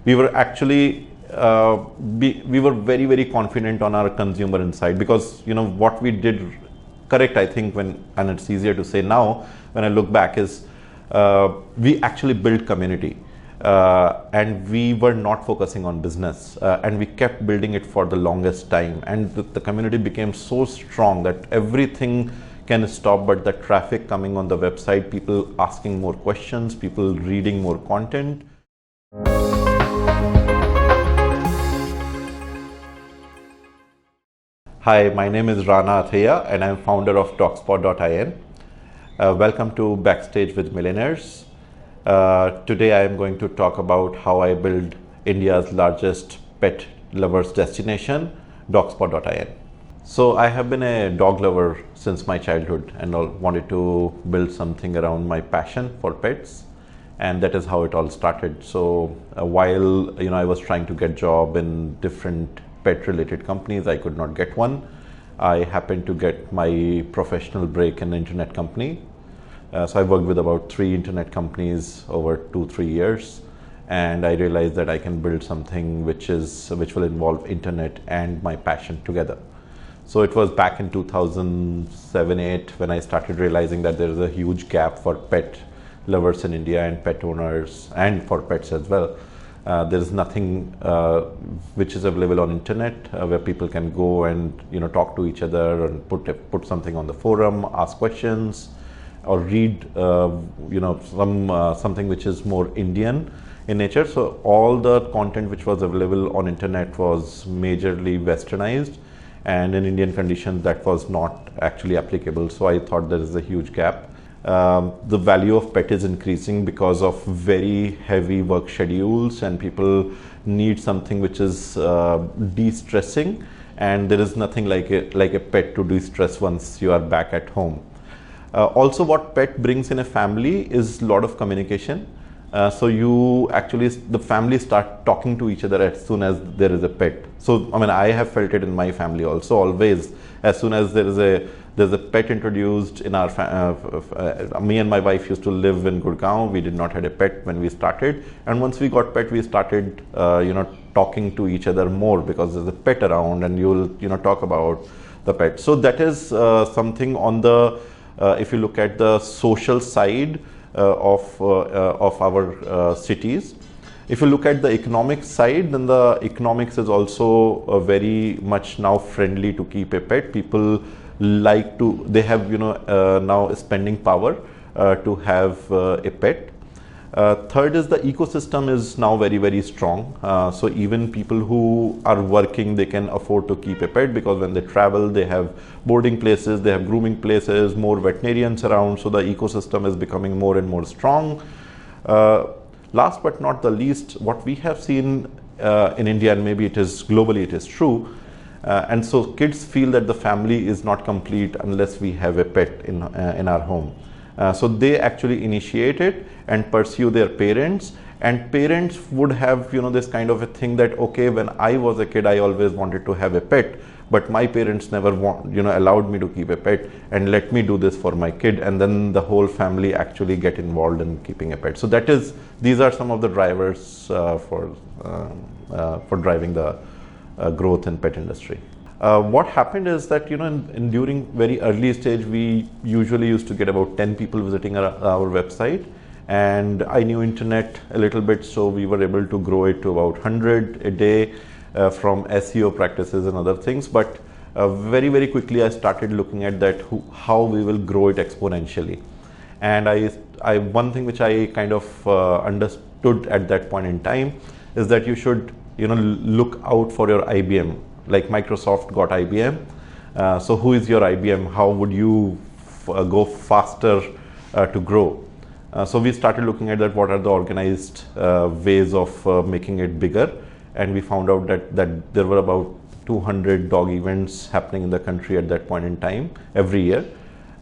we were actually we were very, very confident on our consumer insight, because what we did correct, I think, and it's easier to say now when I look back, is we actually built community, and we were not focusing on business, and we kept building it for the longest time, and the community became so strong that everything can stop but the traffic coming on the website, people asking more questions, people reading more content. Hi, my name is Rana Atheya and I'm founder of DogSpot.in. Welcome to Backstage with Millionaires. Today I am going to talk about how I build India's largest pet lovers destination, DogSpot.in. So I have been a dog lover since my childhood and wanted to build something around my passion for pets, and that is how it all started. So while I was trying to get job in different pet related companies, I could not get one. I happened to get my professional break in an internet company. So I worked with about 3 internet companies over 2-3 years, and I realized that I can build something which will involve internet and my passion together. So it was back in 2007-8 when I started realizing that there is a huge gap for pet lovers in India and pet owners, and for pets as well. There is nothing which is available on internet where people can go and talk to each other and put something on the forum, ask questions, or read something which is more Indian in nature. So all the content which was available on internet was majorly westernized, and in Indian conditions that was not actually applicable. So I thought there is a huge gap. The value of pet is increasing because of very heavy work schedules, and people need something which is de-stressing, and there is nothing like a pet to de-stress once you are back at home. Also, what pet brings in a family is a lot of communication. So the family start talking to each other as soon as there is a pet. So I have felt it in my family also. Always, as soon as there's a pet introduced in our me and my wife used to live in Gurgaon. We did not have a pet when we started, and once we got pet, we started talking to each other more, because there's a pet around and you'll talk about the pet. So that is something on the if you look at the social side of our cities. If you look at the economic side, then the economics is also very much now friendly to keep a pet. People they have now spending power to have a pet. Third is the ecosystem is now very, very strong. So even people who are working, they can afford to keep a pet, because when they travel, they have boarding places, they have grooming places, more veterinarians around. So the ecosystem is becoming more and more strong. Last but not the least, what we have seen in India, and maybe it is globally, it is true. And so kids feel that the family is not complete unless we have a pet in our home. So they actually initiate it and pursue their parents, and parents would have this kind of a thing that, okay, when I was a kid, I always wanted to have a pet, but my parents never allowed me to keep a pet, and let me do this for my kid. And then the whole family actually get involved in keeping a pet. So these are some of the drivers for driving the growth in pet industry. What happened is that during very early stage, we usually used to get about 10 people visiting our website, and I knew internet a little bit, so we were able to grow it to about 100 a day from SEO practices and other things. But very, very quickly I started looking at that how we will grow it exponentially. And one thing which I kind of understood at that point in time is that you should look out for your IBM. Like Microsoft got IBM. So who is your IBM? How would you go faster to grow? So we started looking at that, what are the organized ways of making it bigger. And we found out that there were about 200 dog events happening in the country at that point in time every year.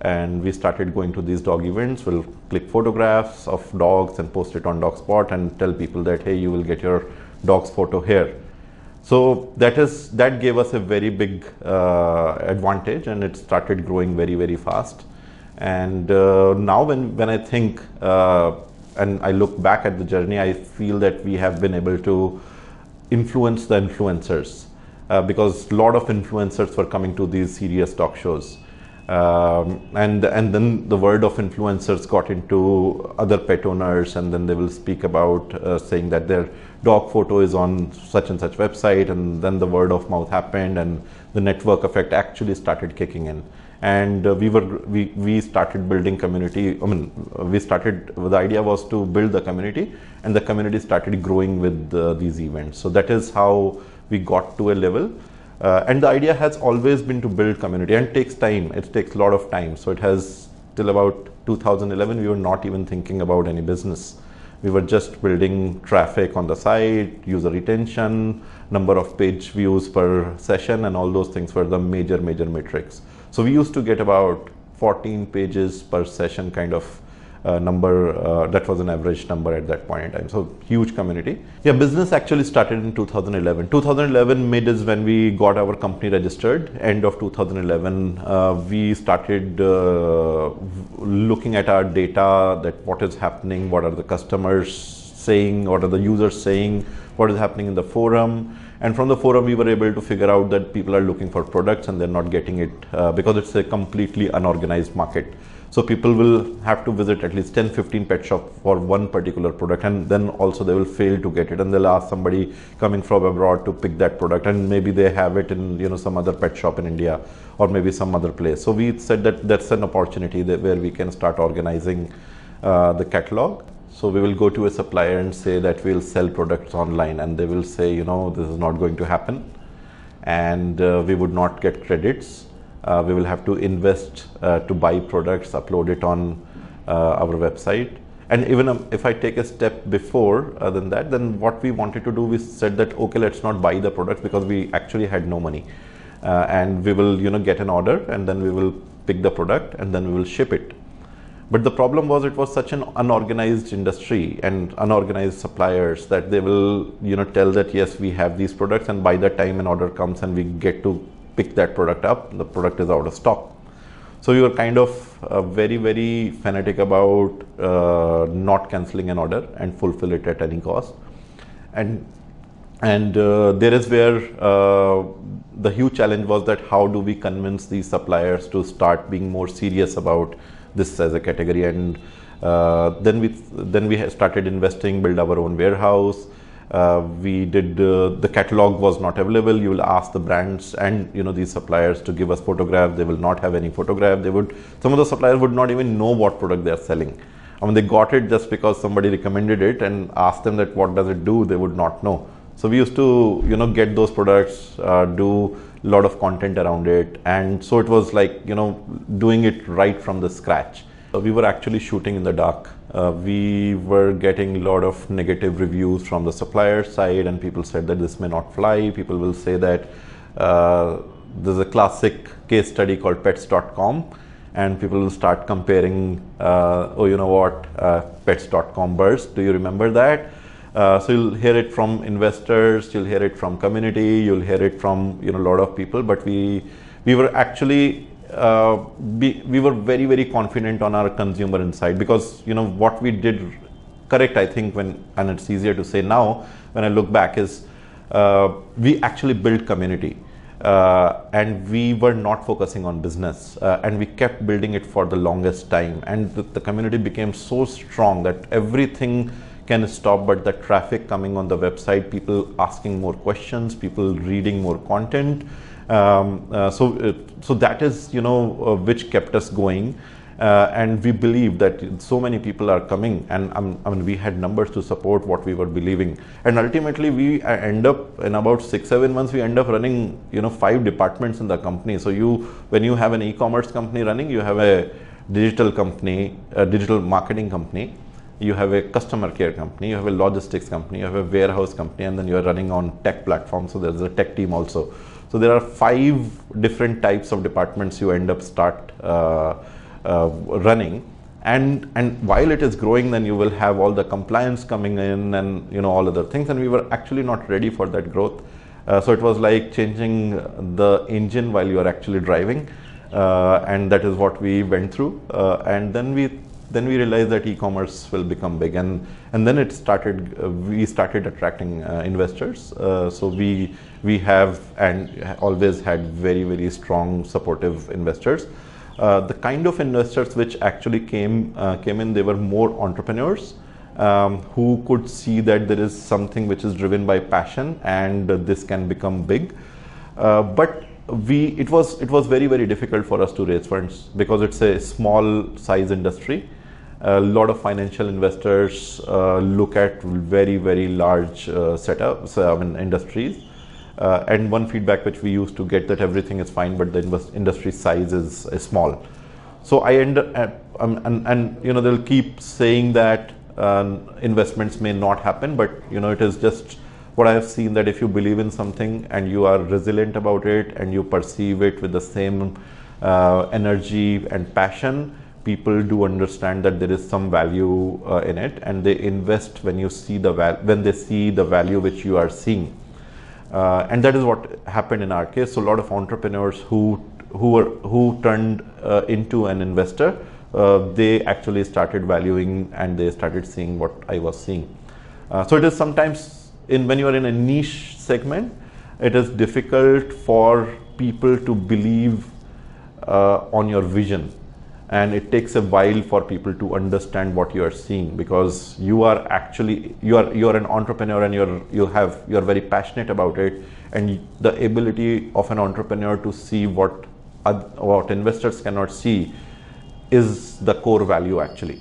And we started going to these dog events. We'll click photographs of dogs and post it on DogSpot and tell people that, hey, you will get your dog's photo here. So that gave us a very big advantage, and it started growing very, very fast. And now when I think and I look back at the journey, I feel that we have been able to influence the influencers, because a lot of influencers were coming to these serious talk shows. And then the word of influencers got into other pet owners, and then they will speak about saying that their dog photo is on such and such website, and then the word of mouth happened, and the network effect actually started kicking in. And we started building community. I mean, the idea was to build the community, and the community started growing with these events. So that is how we got to a level. And the idea has always been to build community, and it takes time. It takes a lot of time. So it has, till about 2011, we were not even thinking about any business. We were just building traffic on the site, user retention, number of page views per session, and all those things were the major metrics. So we used to get about 14 pages per session kind of number. That was an average number at that point in time. So huge community. Yeah, business actually started in 2011. 2011 mid is when we got our company registered. End of 2011, we started looking at our data, that what is happening, what are the customers saying, what are the users saying, what is happening in the forum. And from the forum, we were able to figure out that people are looking for products and they're not getting it because it's a completely unorganized market. So people will have to visit at least 10-15 pet shops for one particular product, and then also they will fail to get it, and they'll ask somebody coming from abroad to pick that product, and maybe they have it in some other pet shop in India or maybe some other place. So we said that that's an opportunity where we can start organizing the catalog. So we will go to a supplier and say that we'll sell products online, and they will say, this is not going to happen, and we would not get credits. We will have to invest to buy products, upload it on our website. And even if I take a step before than that, then what we wanted to do, we said that, okay, let's not buy the products, because we actually had no money. And we will, get an order, and then we will pick the product, and then we will ship it. But the problem was, it was such an unorganized industry and unorganized suppliers that they will, tell that, yes, we have these products, and by the time an order comes and we get to pick that product up, the product is out of stock. So we were kind of very fanatic about not canceling an order and fulfill it at any cost. And there is where the huge challenge was, that how do we convince these suppliers to start being more serious about this as a category. And then we started investing, build our own warehouse. We did the catalog was not available. You will ask the brands and these suppliers to give us photographs. They will not have any photograph. Some of the suppliers would not even know what product they are selling. I mean, they got it just because somebody recommended it, and asked them that what does it do, they would not know. So we used to get those products, do a lot of content around it, and so it was like doing it right from the scratch. So we were actually shooting in the dark. We were getting a lot of negative reviews from the supplier side, and people said that this may not fly. People will say that there's a classic case study called pets.com, and people will start comparing, pets.com burst. Do you remember that? So you'll hear it from investors, you'll hear it from community, you'll hear it from a lot of people. But we were actually we were very confident on our consumer insight, because what we did correct, I think, and it's easier to say now when I look back, is we actually built community, and we were not focusing on business, and we kept building it for the longest time, and the community became so strong that everything can stop but the traffic coming on the website, people asking more questions, people reading more content. So that is which kept us going, and we believe that so many people are coming, and I mean we had numbers to support what we were believing, and ultimately we end up in about 6-7 months we end up running 5 departments in the company. So when you have an e-commerce company running, you have a digital company, a digital marketing company, you have a customer care company, you have a logistics company, you have a warehouse company, and then you are running on tech platforms. So there's a tech team also. So there are 5 different types of departments you end up running, and while it is growing, then you will have all the compliance coming in and all other things, and we were actually not ready for that growth. So it was like changing the engine while you are actually driving, and that is what we went through. And then we then we realized that e-commerce will become big, and then it started. We started attracting investors. So we have and always had very strong supportive investors. The kind of investors which actually came in, they were more entrepreneurs who could see that there is something which is driven by passion and this can become big. But it was very difficult for us to raise funds because it's a small size industry. A lot of financial investors look at very large setups, industries. And one feedback which we used to get that everything is fine, but the industry size is small. So I end up, and they'll keep saying that investments may not happen, but it is just what I have seen, that if you believe in something and you are resilient about it and you perceive it with the same energy and passion, people do understand that there is some value in it, and they invest when they see the value which you are seeing. And that is what happened in our case. So a lot of entrepreneurs who turned into an investor, they actually started valuing and they started seeing what I was seeing. So it is sometimes when you are in a niche segment, it is difficult for people to believe on your vision, and it takes a while for people to understand what you are seeing, because you are an entrepreneur and you are very passionate about it, and the ability of an entrepreneur to see what investors cannot see is the core value actually.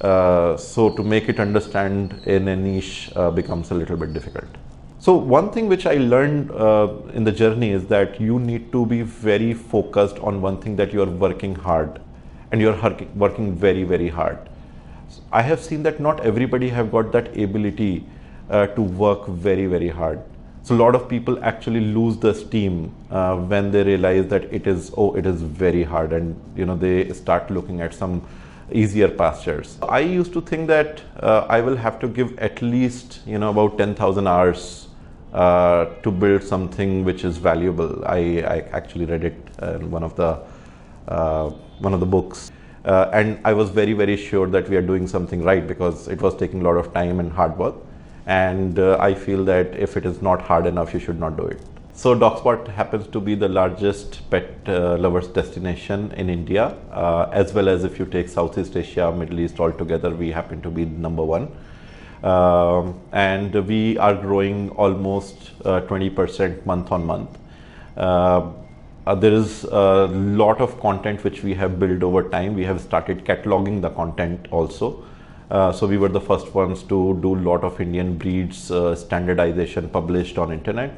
So to make it understand in a niche becomes a little bit difficult. So one thing which I learned in the journey is that you need to be very focused on one thing, that you are working hard, and you are working very hard. I have seen that not everybody have got that ability to work very hard. So a lot of people actually lose the steam when they realize that it is very hard, and they start looking at some easier pastures. I used to think that I will have to give at least about 10,000 hours to build something which is valuable. I actually read it in one of the books, and I was very sure that we are doing something right, because it was taking a lot of time and hard work, and I feel that if it is not hard enough, you should not do it. So DogSpot happens to be the largest pet lovers destination in India, as well as if you take Southeast Asia, Middle East altogether, we happen to be number one. And we are growing almost 20% month on month. There is a lot of content which we have built over time. We have started cataloging the content also. So we were the first ones to do a lot of Indian breeds standardization published on internet.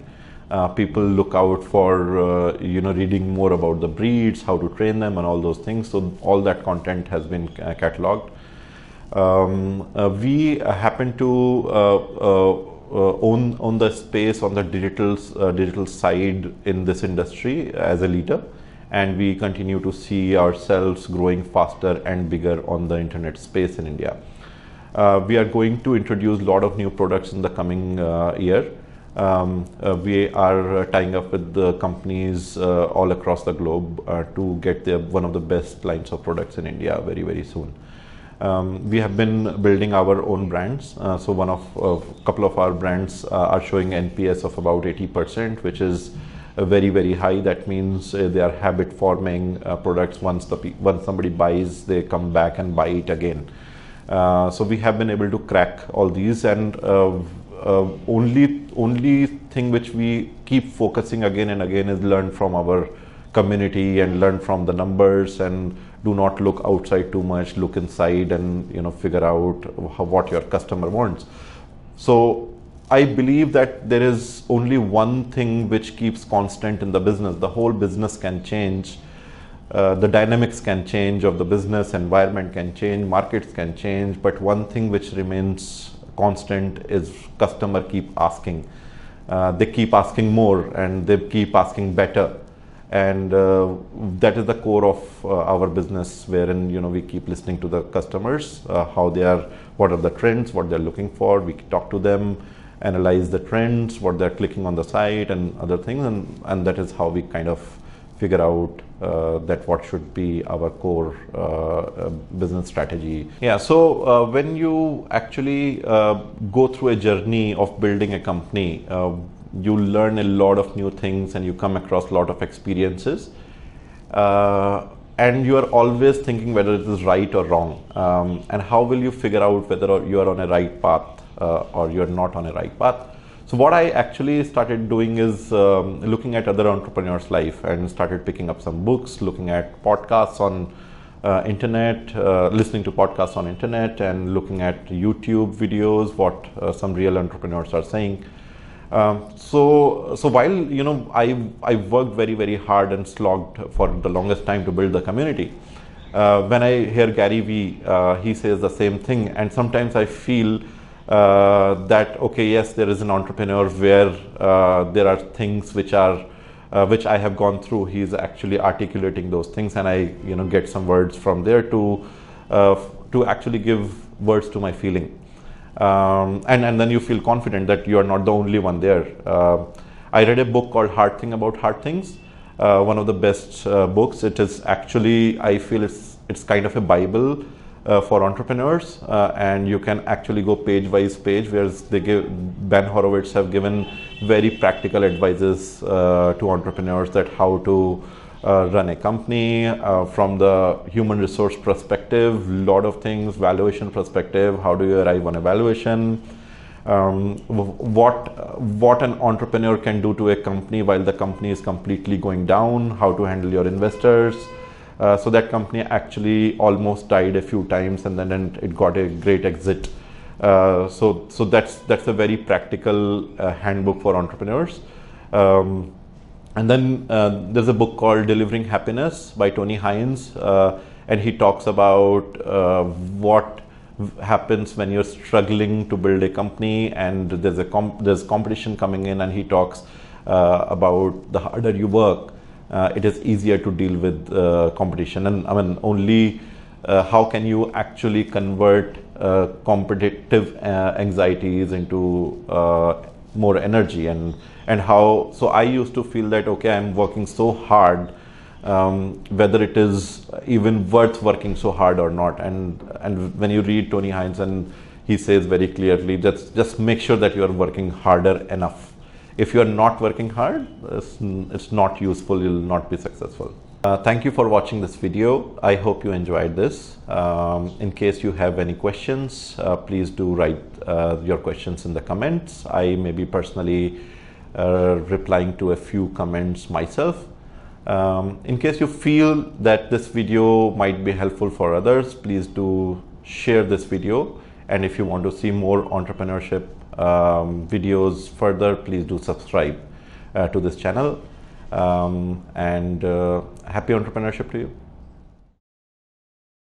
People look out for reading more about the breeds, how to train them, and all those things. So all that content has been cataloged. We happen to own the space on the digital side in this industry as a leader, and we continue to see ourselves growing faster and bigger on the internet space in India. We are going to introduce a lot of new products in the coming year. We are tying up with the companies all across the globe to get one of the best lines of products in India very soon. We have been building our own brands. So a couple of our brands are showing NPS of about 80%, which is very high. That means they are habit forming products. Once somebody buys, they come back and buy it again. So we have been able to crack all these, and only thing which we keep focusing again and again is learn from our community and learn from the numbers, and do not look outside too much, look inside, and figure out what your customer wants. So I believe that there is only one thing which keeps constant in the business. The whole business can change, the dynamics can change of the business, environment can change, markets can change, but one thing which remains constant is customer keep asking. They keep asking more, and they keep asking better, and that is the core of our business, wherein we keep listening to the customers, what are the trends, what they're looking for. We talk to them, analyze the trends, what they're clicking on the site, and other things, and that is how we kind of figure out that what should be our core business strategy. Yeah, so when you actually go through a journey of building a company, you learn a lot of new things and you come across a lot of experiences. And you are always thinking whether it is right or wrong. And how will you figure out whether you are on a right path or you are not on a right path? So what I actually started doing is looking at other entrepreneurs' life and started picking up some books, looking at podcasts on internet, listening to podcasts on internet, and looking at YouTube videos, what some real entrepreneurs are saying. So while I worked very hard and slogged for the longest time to build the community, when I hear Gary Vee, he says the same thing, and sometimes I feel that okay, yes, there is an entrepreneur where there are things which I have gone through. He's actually articulating those things, and I get some words from there to actually give words to my feeling. And then you feel confident that you are not the only one there. I read a book called Hard Thing About Hard Things, one of the best books. It is actually, I feel it's kind of a Bible for entrepreneurs, and you can actually go page by page, where Ben Horowitz have given very practical advices to entrepreneurs that how to run a company from the human resource perspective, lot of things, valuation perspective, how do you arrive on a valuation, what an entrepreneur can do to a company while the company is completely going down, how to handle your investors. So that company actually almost died a few times, and then it got a great exit. So that's a very practical handbook for entrepreneurs. And then there's a book called Delivering Happiness by Tony Hines, and he talks about what happens when you're struggling to build a company and there's competition coming in, and he talks about the harder you work, it is easier to deal with competition. And I mean, only how can you actually convert competitive anxieties into more energy, and how. So I used to feel that okay, I'm working so hard, whether it is even worth working so hard or not. And when you read Tony Hines, and he says very clearly, just make sure that you are working harder enough. If you are not working hard, it's not useful, you'll not be successful. Thank you for watching this video. I hope you enjoyed this. In case you have any questions, please do write your questions in the comments. I may be personally replying to a few comments myself. In case you feel that this video might be helpful for others, please do share this video. And if you want to see more entrepreneurship videos further, please do subscribe to this channel. And happy entrepreneurship to you.